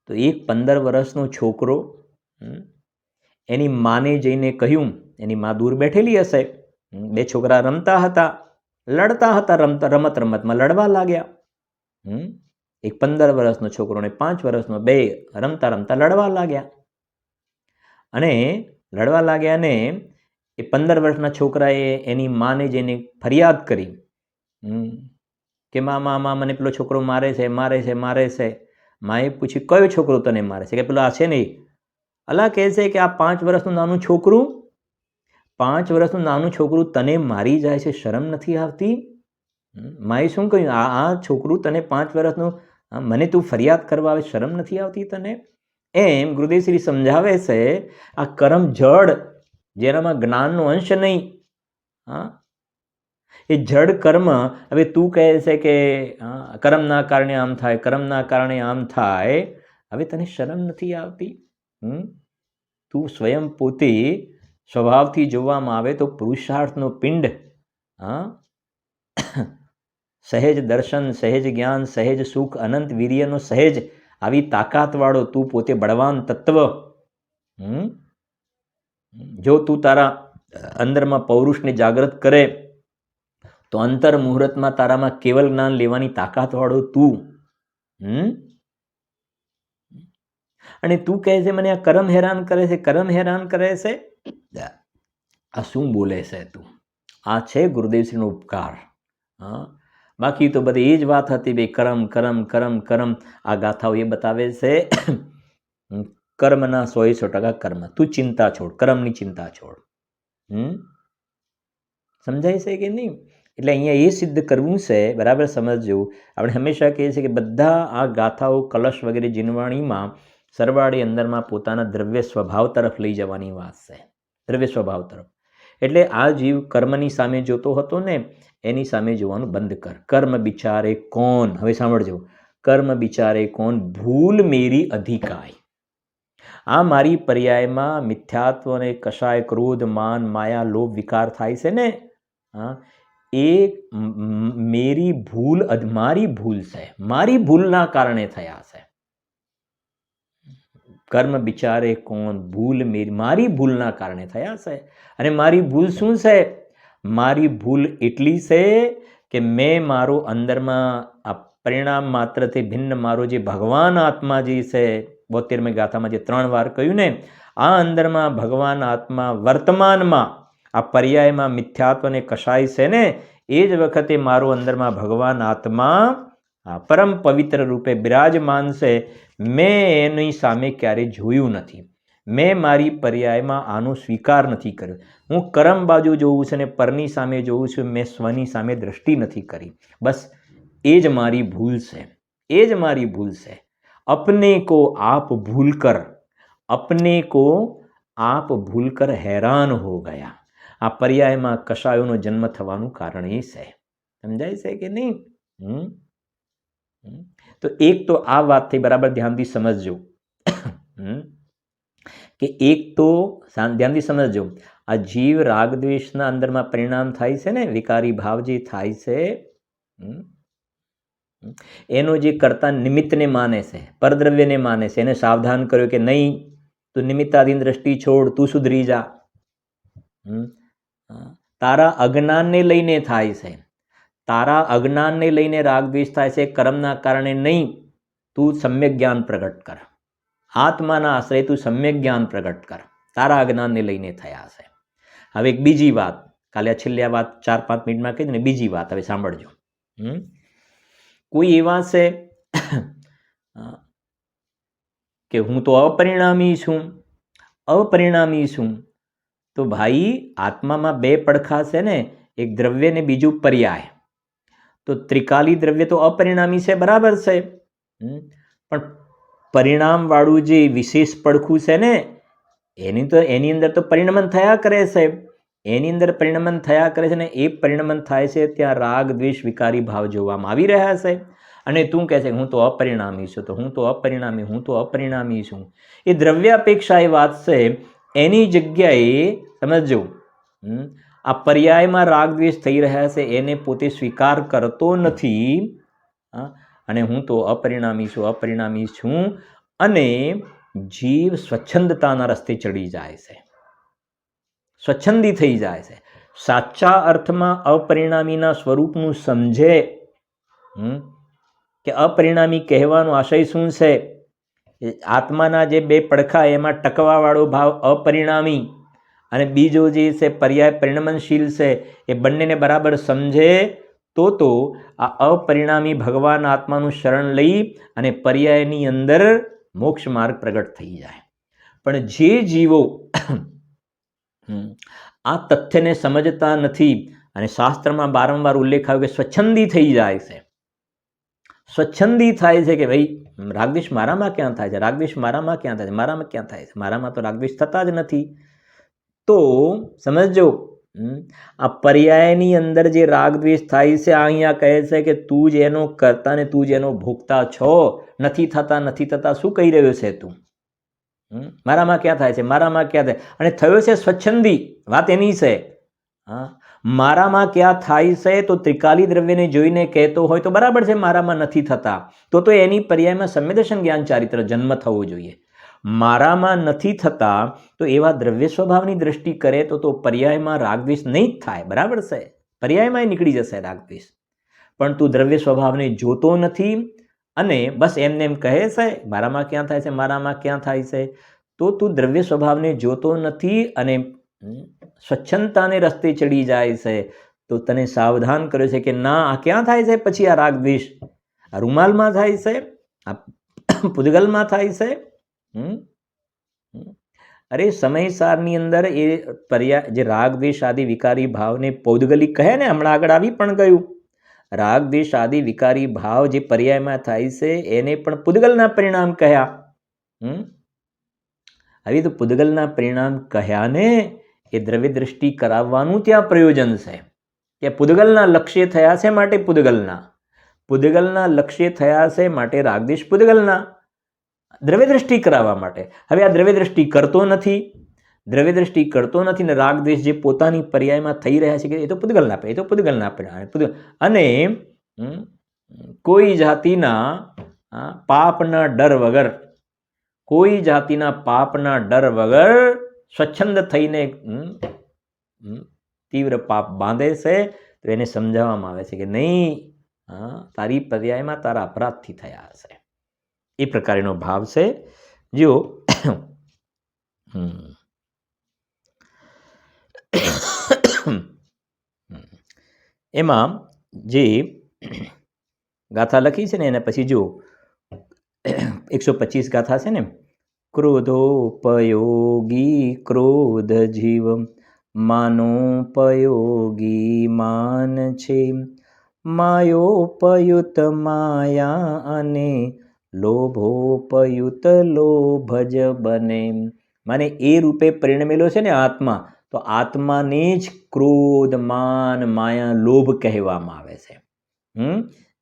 તો એક 15 વર્ષનો છોકરો એની માને જઈને કહ્યું, એની મા દૂર બેઠેલી હશે, બે છોકરા રમતા હતા, લડતા હતા, રમત રમતમાં લડવા લાગ્યા. એક 15 વર્ષનો છોકરો ને 5 વર્ષનો, બે રમતા રમતા લડવા લાગ્યા. અને લડવા લાગ્યા ને એ 15 વર્ષના છોકરાએ એની માને જઈને ફરિયાદ કરી કે મા મને પેલો છોકરો મારે છે, મારે છે, મારે છે. માએ પૂછ્યું કયો છોકરો તને મારે છે? કે પેલો આ છે નહીં. અલા કહે છે કે આ 5 વર્ષનું નાનું છોકરું, 5 વર્ષનું નાનું છોકરું તને મારી જાય છે, શરમ નથી આવતી? માએ શું કહ્યું? આ છોકરું તને 5 વર્ષનું, મને તું ફરિયાદ કરવા આવે, શરમ નથી આવતી તને? એમ ગુરુદેવશ્રી સમજાવે છે આ કર્મ જડ, જેનામાં જ્ઞાનનો અંશ નહીં, એ જડ કર્મ. હવે તું કહે છે કે કર્મના કારણે આમ થાય, કર્મના કારણે આમ થાય. હવે તને શરમ નથી આવતી? તું સ્વયં પોતે સ્વભાવથી જોવામાં આવે તો પુરુષાર્થનો પિંડ, સહેજ દર્શન, સહેજ જ્ઞાન, સહેજ સુખ, અનંત વીર્યનો સહેજ, આવી તાકાતવાળો તું પોતે બળવાન તત્વ. જો તું તારા અંદરમાં પૌરુષને જાગૃત કરે તો અંતર મુહૂર્તમાં તારામાં કેવલ જ્ઞાન લેવાની તાકાતવાળો તું. અને તું કહે છે મને આ કર્મ હેરાન કરે છે, કર્મ હેરાન કરે છે. આ શું બોલે છે તું? આ છે ગુરુદેવશ્રીનો ઉપકાર. બાકી તો બધી એ જ વાત હતી, બે કર્મ કર્મ કર્મ કર્મ. આ ગાથાઓ એ બતાવે છે કર્મના 100% કર્મ. તું ચિંતા છોડ, કર્મની ચિંતા છોડ. સમજાય છે કે નહીં? એટલે અહીંયા એ સિદ્ધ કરવું છે, બરાબર સમજવું. આપણે હંમેશા કહીએ છીએ કે બધા આ ગાથાઓ કલશ વગેરે જીનવાણીમાં સરવાળે અંદરમાં પોતાના દ્રવ્ય સ્વભાવ તરફ લઈ જવાની વાત છે, દ્રવ્ય સ્વભાવ તરફ. એટલે આ જીવ કર્મની સામે જોતો હતો ને, એની સામે જોવાનું બંધ કર. કર્મ બિચારે કોણ, હવે સાંભળજો, કર્મ બિચારે કોણ, ભૂલ મેરી અધિકાય. આ મારી પર્યાયમાં મિથ્યાત્વ અને કશાય ક્રોધ માન માયા લોભ વિકાર થાય છે ને, હા, એ મારી ભૂલ છે, મારી ભૂલના કારણે થયા છે. કર્મ બિચારે કોણ, ભૂલ મારી ભૂલના કારણે થયા છે. અને મારી ભૂલ શું છે? મારી ભૂલ એટલી છે કે મેં મારો અંદરમાં આ પરિણામ માત્રથી ભિન્ન મારો જે ભગવાન આત્મા જે છે, 72મી ગાથામાં જે 3 વાર કહ્યું ને, આ અંદરમાં ભગવાન આત્મા વર્તમાનમાં આ પર્યાયમાં મિથ્યાત્વ અને કશાય છે ને, એ જ વખતે મારો અંદરમાં ભગવાન આત્મા પરમ પવિત્ર રૂપે બિરાજમાન છે. મેં એની સામે ક્યારેય જોયું નથી. મેં મારી પર્યાયમાં આનો સ્વીકાર નથી કર્યો. હું કર્મ બાજુ જોઉં છું અને પરની સામે જોઉં છું. મેં સ્વની સામે દ્રષ્ટિ નથી કરી. બસ એ જ મારી ભૂલ છે, એ જ મારી ભૂલ છે. અપને કો આપ ભૂલ કર, અપને કો આપ ભૂલ કર હેરાન હો ગયા. આ પર્યાયમાં કશાયોનો જન્મ થવાનું કારણ એ છે. સમજાય છે કે નહીં? તો એક તો આ વાતથી બરાબર ધ્યાનથી સમજજો કે એક તો ધ્યાનથી સમજજો, આ જીવ રાગદ્વેષના અંદરમાં પરિણામ થાય છે ને, વિકારી ભાવ જે થાય છે, એનો જે કરતા નિમિત્તને માને છે, પરદ્રવ્યને માને છે, એને સાવધાન કર્યો કે નહીં, તું નિમિત્તાધીન દ્રષ્ટિ છોડ, તું સુધરી જા. તારા અજ્ઞાનને લઈને થાય છે, તારા અજ્ઞાનને લઈને રાગદ્વેષ થાય છે, કર્મના કારણે નહીં. તું સમ્યક જ્ઞાન પ્રગટ કર, આત્માના આશ્રય તું સમ્યક જ્ઞાન પ્રગટ કર. તારા અજ્ઞાનને લઈને થયા છે. હવે એક બીજી વાત, કાલે આ છેલ્લી વાત 4-5 મિનિટમાં કહી દઉં ને, બીજી વાત હવે સાંભળજો. કોઈ એવા છે કે હું તો અપરિણામી છું, અપરિણામી છું. તો ભાઈ આત્મામાં 2 પડખા છે ને, એક દ્રવ્ય ને બીજું પર્યાય. તો ત્રિકાલી દ્રવ્ય તો અપરિણામી છે, બરાબર છે, પણ પરિણામવાળું જે વિશેષ પડખું છે ને, એની અંદર તો પરિણમન થયા કરે છે, એની અંદર પરિણમન થયા કરે છે ને, એ પરિણમન થાય છે ત્યાં રાગ દ્વેષ વિકારી ભાવ જોવામાં આવી રહ્યા છે. અને તું કહે છે હું તો અપરિણામી છું, તો હું તો અપરિણામી, હું તો અપરિણામી છું. એ દ્રવ્ય અપેક્ષા એ વાત છે. એની જગ્યાએ સમજો, આ પર્યાયમાં રાગ દ્વેષ થઈ રહ્યા છે, એને પોતે સ્વીકાર કરતો નથી, અને હું તો અપરિણામી છું, અપરિણામી છું, અને જીવ સ્વચ્છંદતાના રસ્તે ચડી જાય છે, સ્વચ્છંદી થઈ જાય છે. સાચા અર્થમાં અપરિણામીના સ્વરૂપનું સમજે કે અપરિણામી કહેવાનો આશય શું છે? આત્માના જે 2 પડખા એમાં ટકવાવાળો ભાવ અપરિણામી અને બીજો જે છે પર્યાય પરિણમનશીલ છે, એ બંનેને બરાબર સમજે તો આ અપરિણામી ભગવાન આત્માનું શરણ લઈ અને પર્યાયની અંદર મોક્ષ માર્ગ પ્રગટ થઈ જાય. પણ જે જીવો આ તથ્યને સમજતા નથી, અને શાસ્ત્રમાં વારંવાર ઉલ્લેખ આવ્યો કે સ્વચ્છંદી થઈ જાય છે, સ્વચ્છંદી થાય છે કે ભાઈ રાગદ્વેષ મારામાં ક્યાં થાય છે, રાગદ્વેષ મારામાં ક્યાં થાય છે, મારામાં ક્યાં થાય છે, મારામાં તો રાગદ્વેષ થતા જ નથી. તો સમજો, આ પર્યાયની અંદર જે રાગદ્વેષ થાય છે, અહીંયા કહે છે કે તું જ એનો કરતા ને તું જ એનો ભોગતા છો. નથી થતા, નથી થતા શું કહી રહ્યો છે તું? મારામાં ક્યાં થાય છે, મારામાં ક્યાં થાય? અને થયો છે સ્વચ્છંદી, વાત એની છે. મારામાં ક્યાં થાય છે તો ત્રિકાલી દ્રવ્યને જોઈને કહેતો હોય તો બરાબર છે, મારામાં નથી થતા, તો એની પર્યાયમાં સંવેદન જ્ઞાન ચારિત્ર જન્મ થવો જોઈએ. મારામાં નથી થતા તો એવા દ્રવ્ય સ્વભાવની દ્રષ્ટિ કરે તો પર્યાયમાં રાગદ્વેષ નહીં જ થાય, બરાબર છે, પર્યાયમાં નીકળી જશે રાગદ્વેષ. પણ તું દ્રવ્ય સ્વભાવને જોતો નથી અને બસ એમને એમ કહે છે મારામાં ક્યાં થાય છે, મારામાં ક્યાં થાય છે. તો તું દ્રવ્ય સ્વભાવને જોતો નથી અને સ્વચ્છંદતાને રસ્તે ચડી જાય છે. તો તને સાવધાન કર્યો છે કે ના, આ ક્યાં થાય છે? પછી આ રાગદ્વેષ આ રૂમાલમાં થાય છે, આ પૂદગલમાં થાય છે. અરે સમયસારની અંદર એ પર્યાય જે રાગદ્વેષ આદિ વિકારી ભાવને પૌદગલિક કહે ને, હમણાં આગળ આવી પણ ગયું, રાગદ્વેષ આદિ વિકારી ભાવ જે પર્યાયમાં થાય છે એને પણ પૂદગલના પરિણામ કહ્યા. હવે તો પૂદગલના પરિણામ કહ્યા ને, એ દ્રવ્ય દ્રષ્ટિ કરાવવાનું ત્યાં પ્રયોજન છે કે પૂદગલના લક્ષ્ય થયા છે માટે પૂદગલના લક્ષ્ય થયા છે માટે રાગદ્વેષ પૂદગલના. દ્રવ્ય દ્રષ્ટિ કરાવવા માટે. હવે આ દ્રવ્ય દ્રષ્ટિ કરતો નથી, દ્રવ્ય દ્રષ્ટિ કરતો નથી ને રાગ દ્વેષ જે પોતાની પર્યાયમાં થઈ રહ્યા છે કે એ તો પૂતગલના એ તો પૂતગલના અને કોઈ જાતિના પાપના ડર વગર, કોઈ જાતિના પાપના ડર વગર સ્વચ્છંદ થઈને તીવ્ર પાપ બાંધે છે, તો એને સમજાવવામાં આવે છે કે નહીં, તારી પર્યાયમાં તારા અપરાધથી થયા હશે. એ પ્રકારનો ભાવ છે. જો એમાં જે ગાથા લખી છે ને એના પછી જો 125 ગાથા છે ને, ક્રોધોપયોગી ક્રોધ જીવ, માનોપયોગી માન છે, માયોપયુત માયા અને લોભોપયુત લોભ જ બને. માને એ રૂપે પરિણમેલો છે ને આત્મા, તો આત્માને જ ક્રોધ માન માયા લોભ કહેવામાં આવે છે.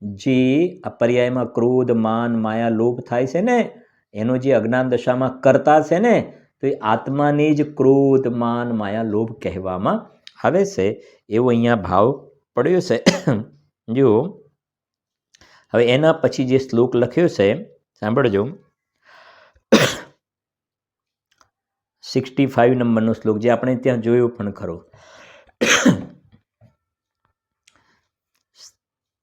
જે આ પર્યાયમાં ક્રોધ માન માયા લોભ થાય છે ને, એનો જે અજ્ઞાન દશામાં કરતા છે ને, તો એ આત્માને જ ક્રોધ માન માયા લોભ કહેવામાં આવે છે. એવો અહીંયા ભાવ પડ્યો છે. જો હવે એના પછી જે શ્લોક લખ્યો છે સાંભળજો, 65 નંબરનો શ્લોક, જે આપણે ત્યાં જોયો પણ ખરો.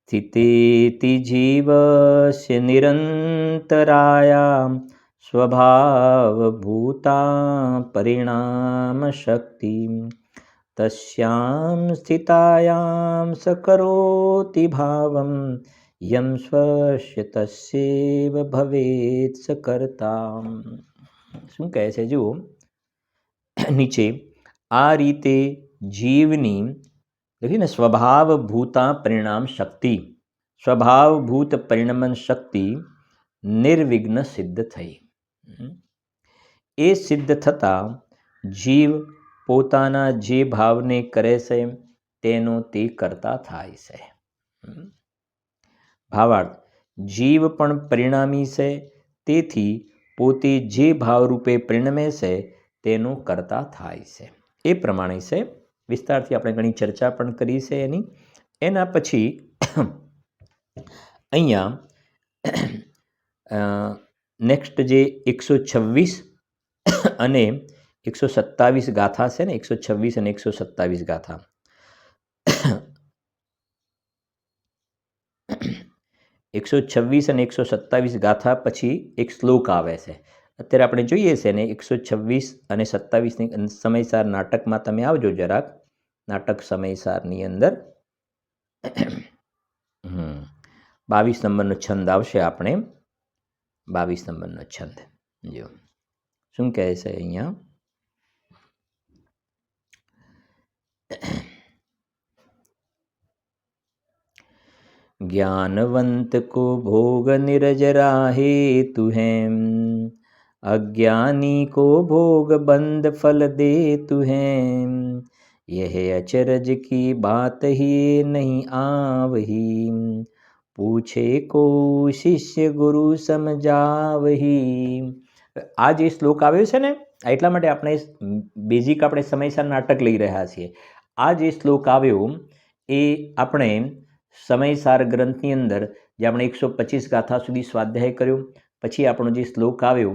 સ્થિતેતિ જીવસ્ય નિરંતરાયા સ્વભાવભૂતા પરિણામ શક્તિ, તસ્યામ સ્થિતાયામ સકરોતિ ભાવમ યમ સ્વસ્ય તસ્યૈવ ભવેત સકર્તા. શું કહે છે જુઓ નીચે, આ રીતે જીવની લખીને સ્વભાવભૂતા પરિણામ શક્તિ, સ્વભાવભૂત પરિણમન શક્તિ નિર્વિઘ્ન સિદ્ધ થઈ. એ સિદ્ધ થતાં જીવ પોતાના જે ભાવને કરે છે તેનો તે કરતા થાય છે. ભાવાર્થ, જીવ પણ પરિણામી છે, તેથી પોતે જે ભાવરૂપે પરિણમે છે તેનો કરતા થાય છે. એ પ્રમાણે છે. વિસ્તારથી આપણે ઘણી ચર્ચા પણ કરી છે એની. એના પછી અહીંયા નેક્સ્ટ જે 126 અને 127 ગાથા છે ને, 126 અને 127 ગાથા, 126 અને 127 ગાથા પછી એક શ્લોક આવે છે. અત્યારે આપણે જોઈએ છે ને 126 અને 27ની સમયસાર નાટકમાં તમે આવજો જરાક. નાટક સમયસારની અંદર 22 નંબરનો છંદ આવશે. આપણે 22 નંબરનો છંદ જો શું કહે છે અહીંયા, ज्ञानवंत को भोग निरज राहे तुहें, अज्ञानी को भोग बंद फल दे तुहें, यह अचरज की बात ही नहीं आवही, पूछे को शिष्य गुरु समझावही. આ જે શ્લોક આવ્યો છે ને, એટલા માટે આપણે બેઝિક આપણે સમયસર નાટક લઈ રહ્યા છીએ. આ જે શ્લોક આવ્યો એ આપણે સમયસાર ગ્રંથની અંદર જે આપણે 125 ગાથા સુધી સ્વાધ્યાય કર્યો, પછી આપણો જે શ્લોક આવ્યો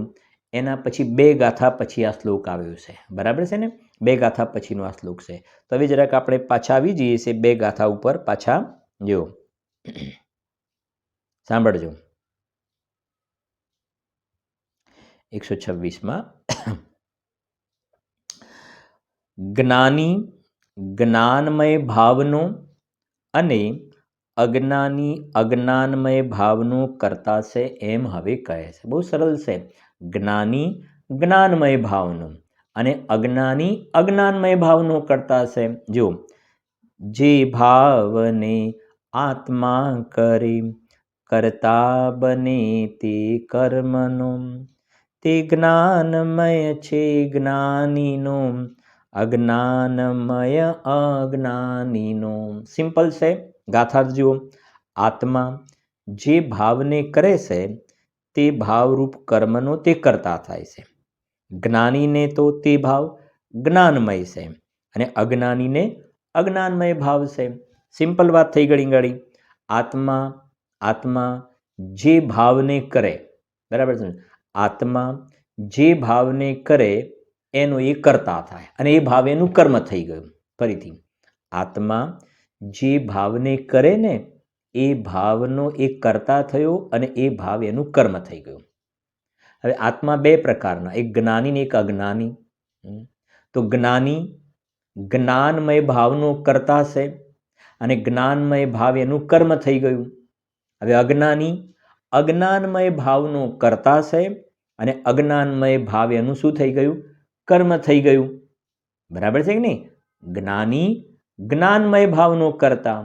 એના પછી 2 ગાથા પછી આ શ્લોક આવ્યો છે. બરાબર છે ને? 2 ગાથા પછીનો આ શ્લોક છે. તો હવે જરાક આપણે પાછા આવી જઈએ છીએ 2 ગાથા ઉપર પાછા. જો સાંભળજો 126માં, જ્ઞાની જ્ઞાનમય ભાવનો અને અજ્ઞાની અજ્ઞાનમય ભાવનો કરતા છે એમ હવે કહે છે. બહુ સરળ છે. જ્ઞાની જ્ઞાનમય ભાવનો અને અજ્ઞાની અજ્ઞાનમય ભાવનો કરતા છે. જો જે ભાવને આત્મા કરે કરતા બને તે કર્મનો, તે જ્ઞાનમય છે જ્ઞાનીનો, અજ્ઞાનમય અજ્ઞાનીનો. સિમ્પલ છે. ગાથા જુઓ, આત્મા જે ભાવને કરે છે તે ભાવરૂપ કર્મનો તે કરતા થાય છે. જ્ઞાનીને તો તે ભાવ જ્ઞાનમય છે અને અજ્ઞાનીને અજ્ઞાનમય ભાવ છે. સિમ્પલ વાત થઈ ગઈ. આત્મા આત્મા જે ભાવને કરે, બરાબર છે, આત્મા જે ભાવને કરે એનો એ કરતા થાય અને એ ભાવ એનું કર્મ થઈ ગયું. ફરીથી, આત્મા જે ભાવને કરે ને એ ભાવનો એ કરતા થયો અને એ ભાવ એનું કર્મ થઈ ગયું. હવે આત્મા બે પ્રકારના, એક જ્ઞાની ને એક અજ્ઞાની. તો જ્ઞાની જ્ઞાનમય ભાવનો કરતા છે અને જ્ઞાનમય ભાવ એનું કર્મ થઈ ગયું. હવે અજ્ઞાની અજ્ઞાનમય ભાવનો કરતા છે અને અજ્ઞાનમય ભાવ એનું શું થઈ ગયું? કર્મ થઈ ગયું. બરાબર છે કે નહીં? જ્ઞાની જ્ઞાનમય ભાવનો કરતા,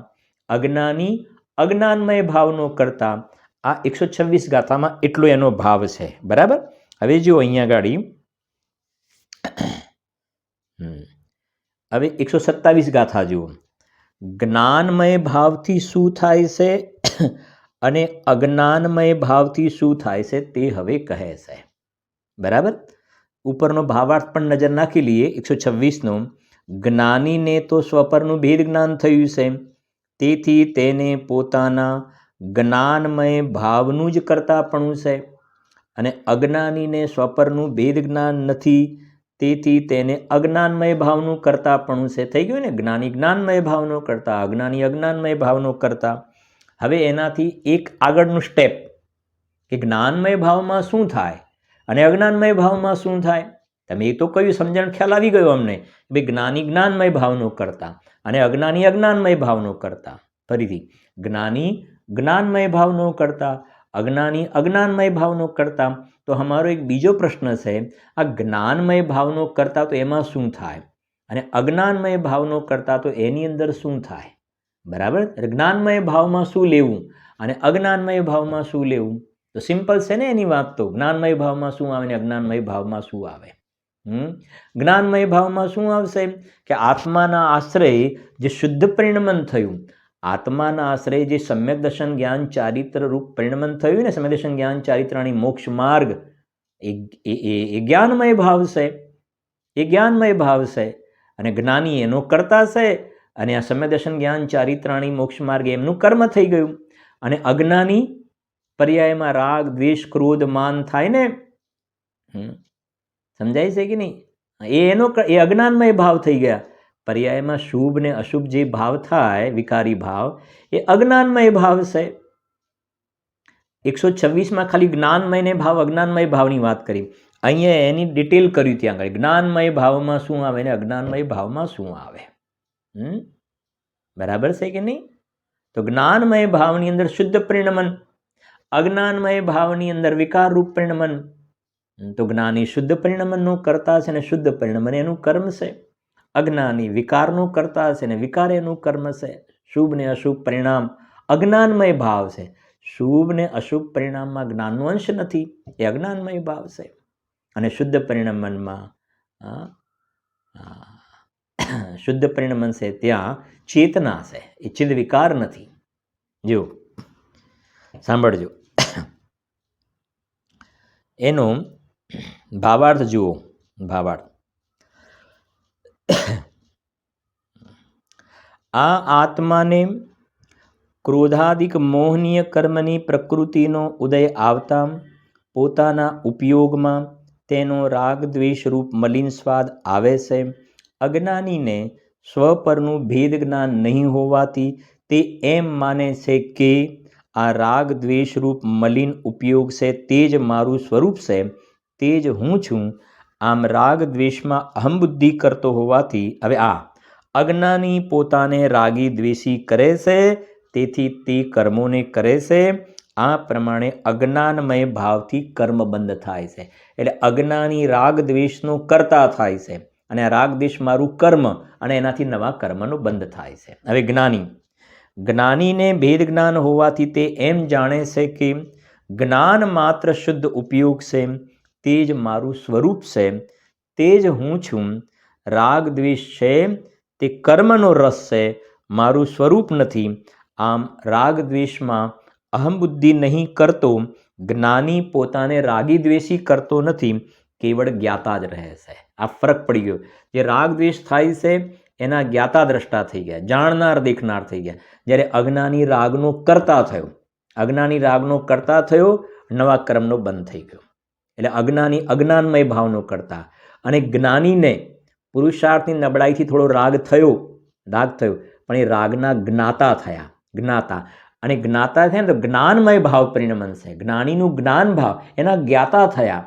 અજ્ઞાની અજ્ઞાનમય ભાવનો કરતા. આ 126 ગાથામાં એટલો એનો ભાવ છે. બરાબર. હવે જો અહીંયા ગાડી હવે 127 ગાથા જુઓ. જ્ઞાનમય ભાવથી શું થાય છે અને અજ્ઞાનમય ભાવથી શું થાય છે તે હવે કહે છે. બરાબર. ઉપરનો ભાવાર્થ પણ નજર નાખી લઈએ. 126નો, જ્ઞાનીને તો સ્વપરનું ભેદ જ્ઞાન થયું છે, તેથી તેને પોતાના જ્ઞાનમય ભાવનું જ કરતાપણું છે, અને અજ્ઞાનીને સ્વપરનું ભેદ જ્ઞાન નથી, તેથી તેને અજ્ઞાનમય ભાવનું કરતાપણું છે. થઈ ગયું ને? જ્ઞાની જ્ઞાનમય ભાવનો કરતા, અજ્ઞાની અજ્ઞાનમય ભાવનો કરતા. હવે એનાથી એક આગળનું સ્ટેપ કે જ્ઞાનમય ભાવમાં શું થાય અને અજ્ઞાનમય ભાવમાં શું થાય. તમે એ તો કહ્યું, સમજણ ખ્યાલ આવી ગયો અમને. ભાઈ જ્ઞાની જ્ઞાનમય ભાવનો કરતા અને અજ્ઞાની અજ્ઞાનમય ભાવનો કરતા. ફરીથી, જ્ઞાની જ્ઞાનમય ભાવનો કરતા, અજ્ઞાની અજ્ઞાનમય ભાવનો કરતા. તો અમારો એક બીજો પ્રશ્ન છે, આ જ્ઞાનમય ભાવનો કરતા તો એમાં શું થાય અને અજ્ઞાનમય ભાવનો કરતા તો એની અંદર શું થાય. બરાબર. જ્ઞાનમય ભાવમાં શું લેવું અને અજ્ઞાનમય ભાવમાં શું લેવું? તો સિમ્પલ છે ને એની વાત. તો જ્ઞાનમય ભાવમાં શું આવે ને અજ્ઞાનમય ભાવમાં શું આવે? જ્ઞાનમય ભાવમાં શું આવશે કે આત્માના આશ્રય જે શુદ્ધ પરિણમન થયું, આત્માના આશ્રય જે સમ્યક દર્શન જ્ઞાન ચારિત્ર રૂપ પરિણમન થયું ને, સમ્યક દર્શન જ્ઞાન ચારિત્રાણી મોક્ષ માર્ગ, એ જ્ઞાનમય ભાવ છે. એ જ્ઞાનમય ભાવ છે અને જ્ઞાની એનો કરતા છે અને આ સમ્યક દર્શન જ્ઞાન ચારિત્રાણી મોક્ષ માર્ગ એમનું કર્મ થઈ ગયું. અને અજ્ઞાની પર્યાયમાં રાગ દ્વેષ ક્રોધ માન થાય ને, સમજાય છે કે નહીં? એ અજ્ઞાનમય ભાવ થઈ ગયા. પર્યાયમાં શુભ ને અશુભ જે ભાવ થાય, વિકારી ભાવ, એ અજ્ઞાનમય ભાવ છે. 126માં ખાલી જ્ઞાનમય ને ભાવ અજ્ઞાનમય ભાવની વાત કરી. અહીંયા એની ડિટેલ કર્યું ત્યાં આગળ. જ્ઞાનમય ભાવમાં શું આવે ને અજ્ઞાનમય ભાવમાં શું આવે. બરાબર છે કે નહીં? તો જ્ઞાનમય ભાવની અંદર શુદ્ધ પરિણમન, અજ્ઞાનમય ભાવની અંદર વિકાર રૂપ પરિણમન. તો જ્ઞાની શુદ્ધ પરિણમનનો કરતા છે ને શુદ્ધ પરિણમન એનું કર્મ છે. અજ્ઞાની વિકારનું કરતા છે ને વિકાર એનું કર્મ છે. શુભ ને અશુભ પરિણામ અજ્ઞાનમય ભાવ છે. શુભ ને અશુભ પરિણામમાં જ્ઞાનનો અંશ નથી, એ અજ્ઞાનમય ભાવ છે. અને શુદ્ધ પરિણમનમાં શુદ્ધ પરિણમન છે ત્યાં ચેતના છે, એ ચિદ વિકાર નથી. જો સાંભળજો, એનો ભાવાર્થ જુઓ. ભાવાર્થ, આ આત્માને ક્રોધાદિક મોહનીય કર્મની પ્રકૃતિનો ઉદય આવતા પોતાના ઉપયોગમાં તેનો રાગ દ્વેષ રૂપ મલિન સ્વાદ આવે છે. અજ્ઞાનીને સ્વપરનું ભેદ જ્ઞાન નહીં હોવાથી તે એમ માને છે કે આ રાગ દ્વેષ રૂપ મલિન ઉપયોગ છે તે જ મારું સ્વરૂપ છે, તે જ હું છું. આમ રાગ દ્વેષમાં અહમબુદ્ધિ કરતો હોવાથી, હવે આ અજ્ઞાની પોતાને રાગી દ્વેષી કરે છે, તેથી તે કર્મોને કરે છે. આ પ્રમાણે અજ્ઞાનમય ભાવથી કર્મ બંધ થાય છે. એટલે અજ્ઞાની રાગ દ્વેષનો કરતા થાય છે અને આ રાગ દ્વેષ મારું કર્મ અને એનાથી નવા કર્મનો બંધ થાય છે. હવે જ્ઞાનીને ભેદ જ્ઞાન હોવાથી તે એમ જાણે છે કે જ્ઞાન માત્ર શુદ્ધ ઉપયોગ છે, તે જ મારું સ્વરૂપ છે, તે જ હું છું. રાગ દ્વેષ છે તે કર્મનો રસ છે, મારું સ્વરૂપ નથી. આમ રાગ દ્વેષમાં અહમ બુદ્ધિ નહીં કરતો જ્ઞાની પોતાને રાગી દ્વેષી કરતો નથી, કેવળ જ્ઞાતા જ રહે છે. આ ફરક પડી ગયો. જે રાગ દ્વેષ થાય છે એના જ્ઞાતા દ્રષ્ટા થઈ ગયા, જાણનાર દેખનાર થઈ ગયા. જ્યારે અજ્ઞાની રાગનો કરતા થયો, અજ્ઞાની રાગનો કરતા થયો, નવા કર્મનો બંધ થઈ ગયો. એટલે અજ્ઞાની અજ્ઞાનમય ભાવનો કરતા, અને જ્ઞાનીને પુરુષાર્થની નબળાઈથી થોડો રાગ થયો, પણ એ રાગના જ્ઞાતા થયા, જ્ઞાતા. અને જ્ઞાતા થયા ને તો જ્ઞાનમય ભાવ પરિણમન છે. જ્ઞાનીનું જ્ઞાન ભાવ એના જ્ઞાતા થયા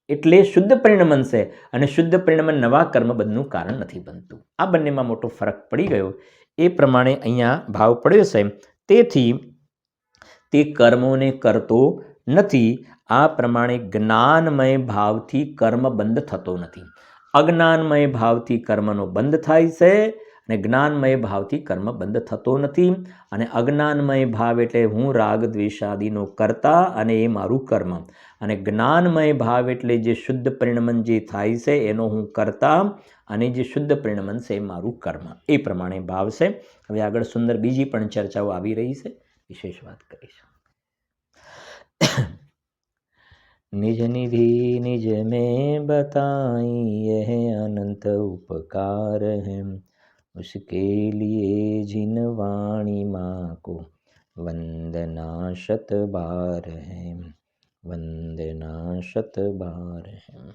એટલે શુદ્ધ પરિણમન છે. અને શુદ્ધ પરિણમન નવા કર્મબંધનું કારણ નથી બનતું. આ બંનેમાં મોટો ફરક પડી ગયો. એ પ્રમાણે અહીંયા ભાવ પડ્યો છે. તેથી તે કર્મોને કરતો નથી. આ પ્રમાણે જ્ઞાનમય ભાવથી કર્મ બંધ થતો નથી. અજ્ઞાનમય ભાવથી કર્મનો બંધ થાય છે, અને જ્ઞાનમય ભાવથી કર્મ બંધ થતો નથી. અને અજ્ઞાનમય ભાવ એટલે હું રાગ દ્વેષાદિનો કરતા અને એ મારું કર્મ, અને જ્ઞાનમય ભાવ એટલે જે શુદ્ધ પરિણમન જે થાય છે એનો હું કરતા, અને જે શુદ્ધ પરિણમન છે એ મારું કર્મ. એ પ્રમાણે ભાવ છે. હવે આગળ સુંદર બીજી પણ ચર્ચાઓ આવી રહી છે, વિશેષ વાત કરીશું. निज निधि निज में बताई यह अनंत उपकार है, उसके लिए जिन वाणी माँ को वंदना शत बार है, वंदना शत बार है.